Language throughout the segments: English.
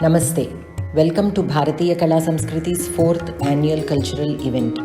Namaste. Welcome to Bharatiya Kala Samskriti's 4th annual cultural event.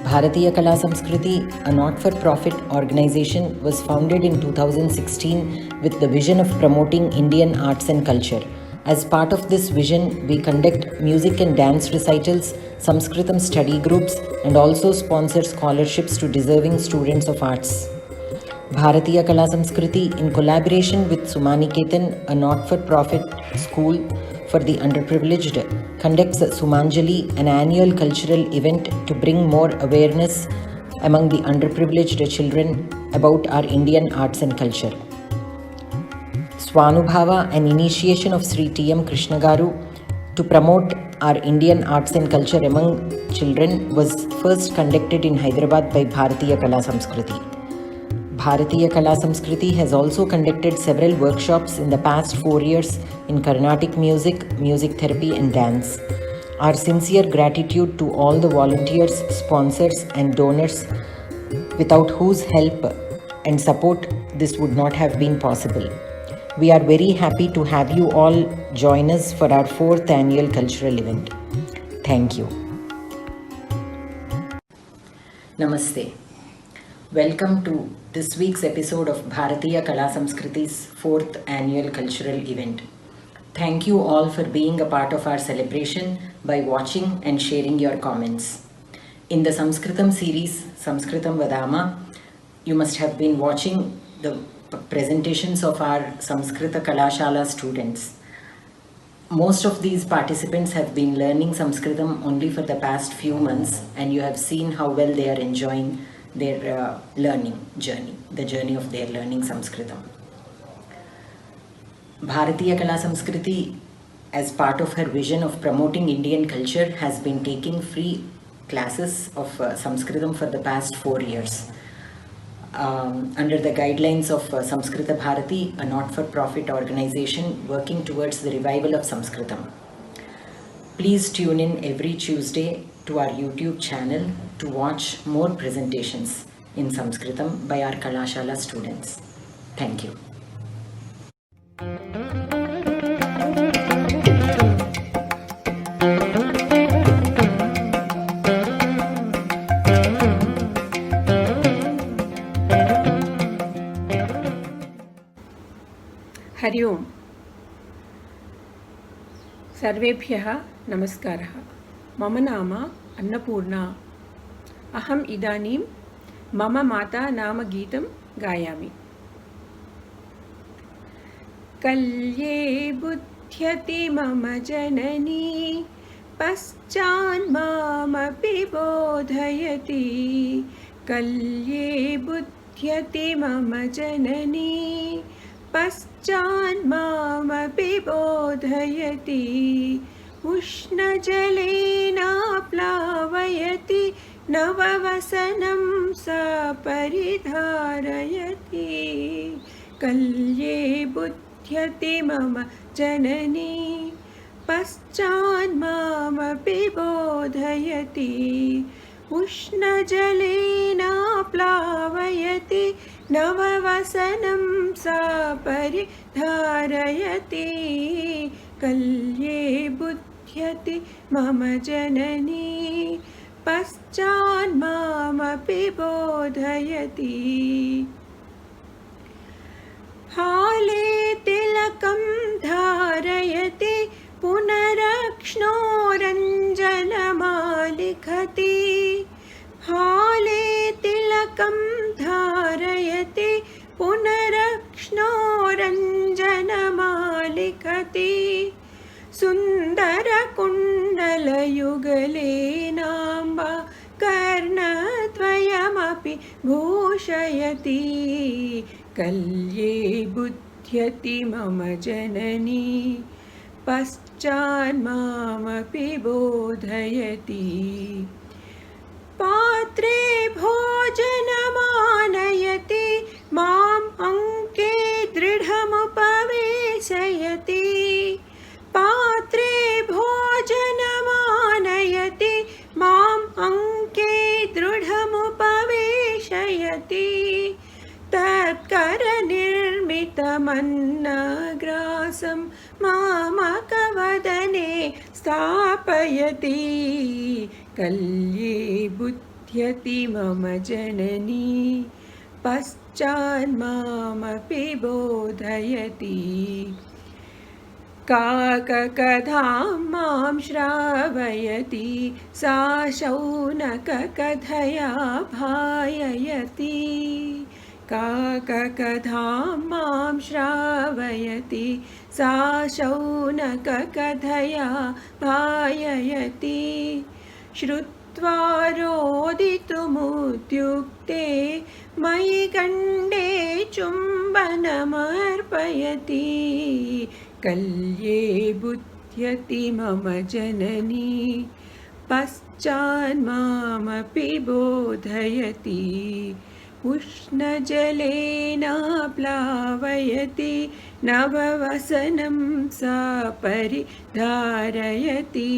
Bharatiya Kala Samskriti, a not-for-profit organization, was founded in 2016 with the vision of promoting Indian arts and culture. As part of this vision, we conduct music and dance recitals, Sanskritam study groups, and also sponsor scholarships to deserving students of arts. Bharatiya Kala Samskriti, in collaboration with Sumaniketan, a not-for-profit school for the underprivileged, conducts Sumanjali, an annual cultural event to bring more awareness among the underprivileged children about our Indian arts and culture. Swanubhava, an initiation of Sri T.M. Krishna Garu to promote our Indian arts and culture among children, was first conducted in Hyderabad by Bharatiya Kala Samskriti. Bharatiya Kala Samskriti has also conducted several workshops in the past 4 years in Carnatic music, music therapy and dance. Our sincere gratitude to all the volunteers, sponsors and donors without whose help and support this would not have been possible. We are very happy to have you all join us for our 4th annual cultural event. Thank you. Namaste. Welcome to this week's episode of Bharatiya Kala Samskriti's 4th annual cultural event. Thank you all for being a part of our celebration by watching and sharing your comments. In the Sanskritam series, Sanskritam Vadama, you must have been watching the presentations of our Samskrita Kalashala students. Most of these participants have been learning Sanskritam only for the past few months, and you have seen how well they are enjoying their learning journey, the journey of their learning Sanskritam. Bharatiya Kala Samskriti, as part of her vision of promoting Indian culture, has been taking free classes of Sanskritam for the past 4 years. Under the guidelines of Samskrita Bharati, a not-for-profit organization working towards the revival of Sanskritam. Please tune in every Tuesday to our YouTube channel to watch more presentations in Sanskritam by our Kalashala students. Thank you. Hari ओम्। सर्वेभ्यः नमस्कारः। मम नाम अन्नपूर्णा। अहम् इदानीं मम माता नाम गीतं गायामि। कल्ये बुध्यति मम जननी पश्चान्मामपि बोधयति। कल्ये बुध्यति मम जननी पश्चान्मामपि बोधयति। उष्णजलेन प्लावयति नववसनं सा परिधारयति। कल्ये बुध्यति मम जननी पश्चान्मामपि बोधयति। उष्णजलेन प्लावयति नववसनं सा परिधारयति कल्ये बुध्यति मम जननी पश्चान्मामपि बोधयति हाले तिलकं धारयति पुनरक्ष्णोरञ्जनमालिखति हाले तिलकं धारयति पुनरक्ष्णोरञ्जनमालिखति सुन्दरकुण्डलयुगलेनाम्बा कर्णद्वयमपि भूषयति कल्ये बुध्यति मम जननी पश्चान्मामपि बोधयति पात्रे भोजनमानयति माम् अङ्के दृढमुपवेशयति पात्रे भोजनमानयति माम् अङ्के दृढमुपवेशयति तत्करनिर्मितमन्नग्रासं मामकवदने स्थापयति कल्ये बुध्यति मम जननी पश्चान्मामपि बोधयति काककथां मां श्रावयति सा शौनककथया भाययति काककथां मां श्रावयति सा शौनककथया भाययति श्रुत्वा रोदितुमुद्युक्ते मयि गण्डे चुम्बनमर्पयति कल्ये बुध्यति मम जननी पश्चान्मामपि बोधयति उष्णजलेन प्लावयति नववसनं सा परिधारयति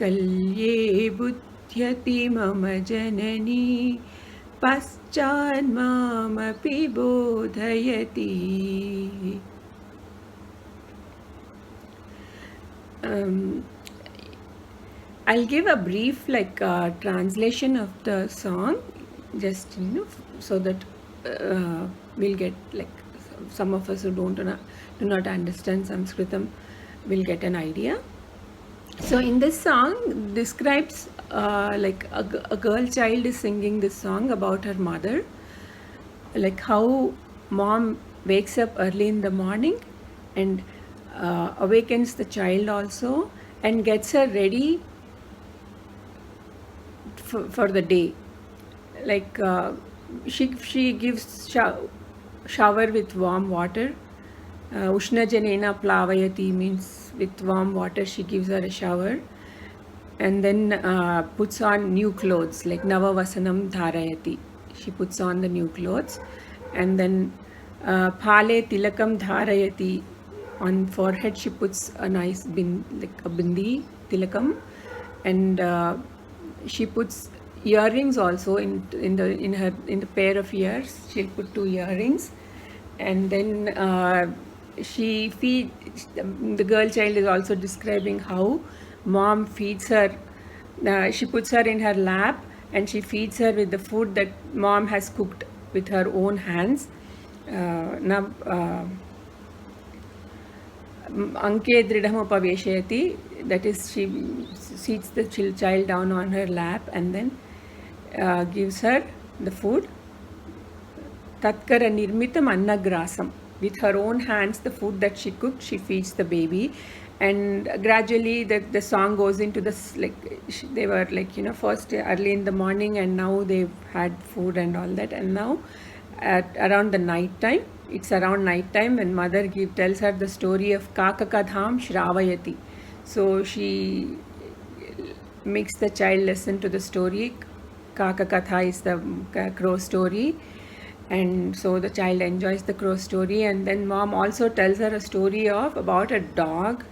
कल्ये बुध्यति मम जननी पश्चान्मामपि बोधयति I'll give a brief translation of the song, just so that we'll get some of us who do not understand Sanskritam will get an idea. So in this song describes a girl child is singing this song about her mother, like how mom wakes up early in the morning and awakens the child also and gets her ready for the day. Like she gives shower with warm water. Ushna janena plavayati means with warm water she gives her a shower, and then puts on new clothes, like navavasanam dharayati. She puts on the new clothes, and then phale tilakam dharayati. On forehead she puts a nice bindi tilakam, and she puts earrings also in the pair of ears. She'll put 2 earrings, and then the girl child is also describing how mom feeds her. She puts her in her lap and she feeds her with the food that mom has cooked with her own hands. Anke dridham upaveshayati, that is, she seats the child down on her lap and then gives her the food. Tatkara nirmitam annagrasam, with her own hands, the food that she cooked, she feeds the baby. And gradually the song goes into this, they were first early in the morning, and now they've had food and all that, and now around the night time, it's around night time when mother tells her the story of Kakakadham Shravayati. So she makes the child listen to the story. Kakakatha is the crow story, and so the child enjoys the crow story. And then mom also tells her a story about a dog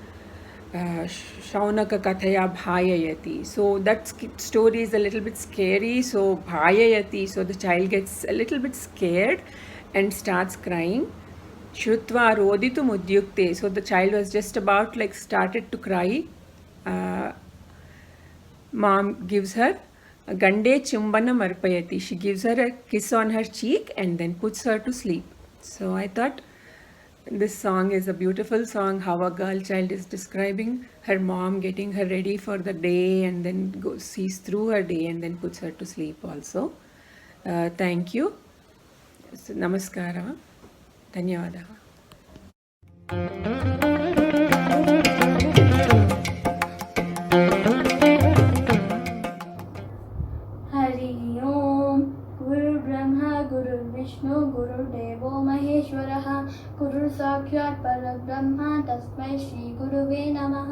Shaunaka Kathaya Bhayayati. So that story is a little bit scary. So Bhayayati, so the child gets a little bit scared and starts crying. Shrutva Roditu Mudyukte. So the child was just about like started to cry. Mom gives her Gande Chumbana Marpayati. She gives her a kiss on her cheek and then puts her to sleep. So I thought this song is a beautiful song, how a girl child is describing her mom getting her ready for the day and then sees through her day and then puts her to sleep also. Thank you. So, namaskara. Dhanyavadaha. Hari ओम गुरु ब्रह्मा गुरु विष्णु गुरुदेवो महेश्वरः गुरु साक्षात् परब्रह्म तस्मै श्री गुरुवे नमः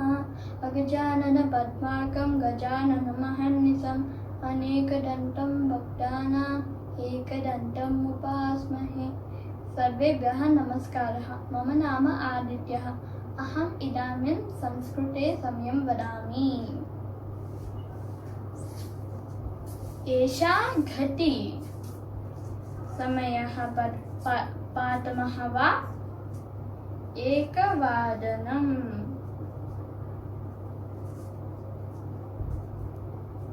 अगजानन पद्मार्कं गजानन महर्निशम् अनेकदन्तं भक्तानाम् एकदन्तम् उपास्महे सर्वेभ्यः नमस्कारः मम नाम आदित्यः अहम् इदानीं संस्कृते सम्यं वदामि एषा घटी समयः पातमः वा एकवादनम्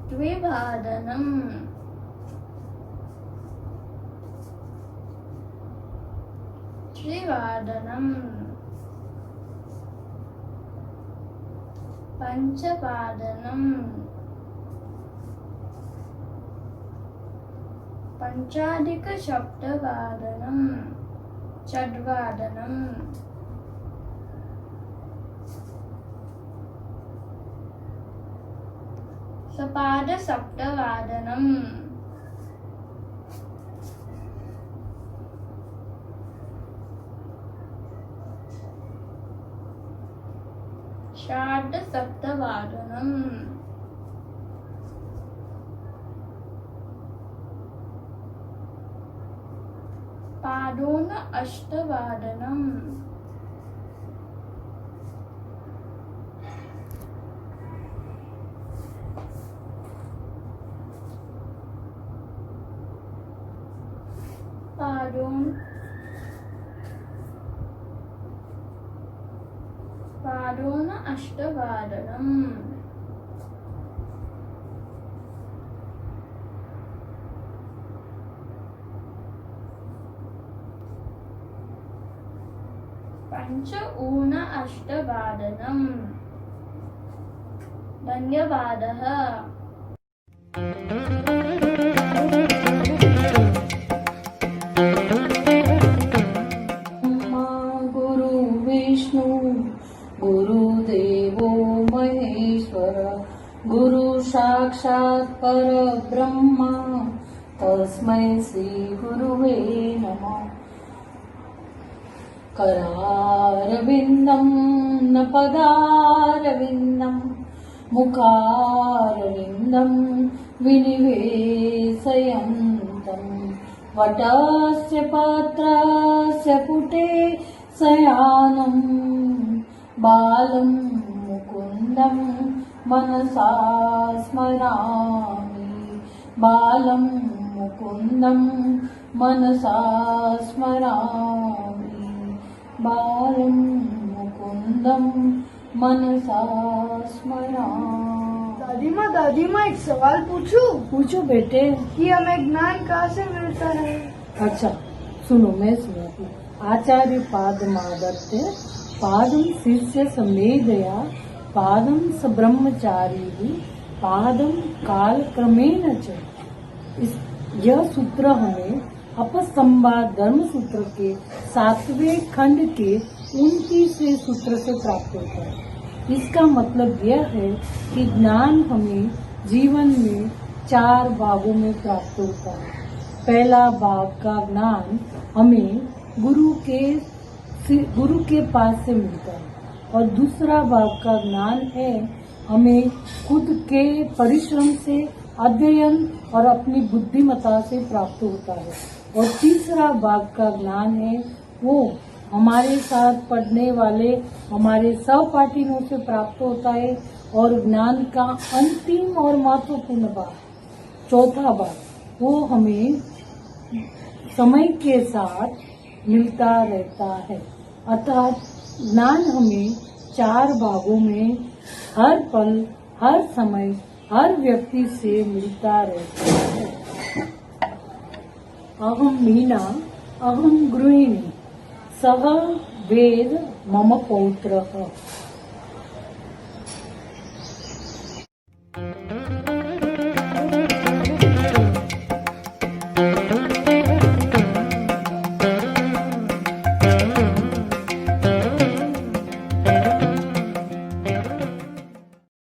द्विवादनम् त्रिवादनम् पञ्चवादनम् पञ्चाधिकसप्तवादनम् षड्वादनम् सपादसप्तवादनम् षाड्सप्तवादनम् पादोन अष्टवादनम् पादोन अष्टवादनम् पंच ऊन अष्टवादनम् धन्यवादः गुरु विष्णु गुरुदेवो महेश्वर गुरु साक्षात् परब्रह्म तस्मै श्री गुरुवे नमः करारविन्दं न पदारविन्दं मुखारविन्दं विनिवेशयन्तं वटस्य पत्रस्य पुटे शयानं बालं मुकुन्दं मनसा स्मरामि बालं मुकुन्दं मनसा स्मरामि बालं मुकुन्दं मनसा स्मरामि। दादी माँ एक सवाल पूछूं? पूछो बेटे। कि हमें ज्ञान कहाँ से मिलता है? अच्छा सुनो, मैं सुनाती हूँ। आचार्य पादमादत्ते पादं शिष्य समेदया पादं स ब्रह्मचारी पादं काल क्रमेण च। यह सूत्र हमें अपसंवाद धर्म सूत्र के 7वें खंड के 29वें सूत्र से प्राप्त होता है। इसका मतलब यह है कि ज्ञान हमें जीवन में 4 भागों में प्राप्त होता है। पहला भाग का ज्ञान हमें गुरु के पास से मिलता है और दूसरा भाग का ज्ञान है हमें खुद के परिश्रम से अध्ययन और अपनी बुद्धिमत्ता से प्राप्त होता है और तीसरा भाग का ज्ञान है वो हमारे साथ पढ़ने वाले हमारे सहपाठियों से प्राप्त होता है। और ज्ञान का अंतिम और महत्वपूर्ण भाग, चौथा भाग, वो हमें समय के साथ मिलता रहता है। अतः ज्ञान हमें 4 भागों में हर पल, हर समय, हर व्यक्ति से मिलता रहता है। अहम मीना, अहम गृहिणी, सह वेद मम पौत्रः।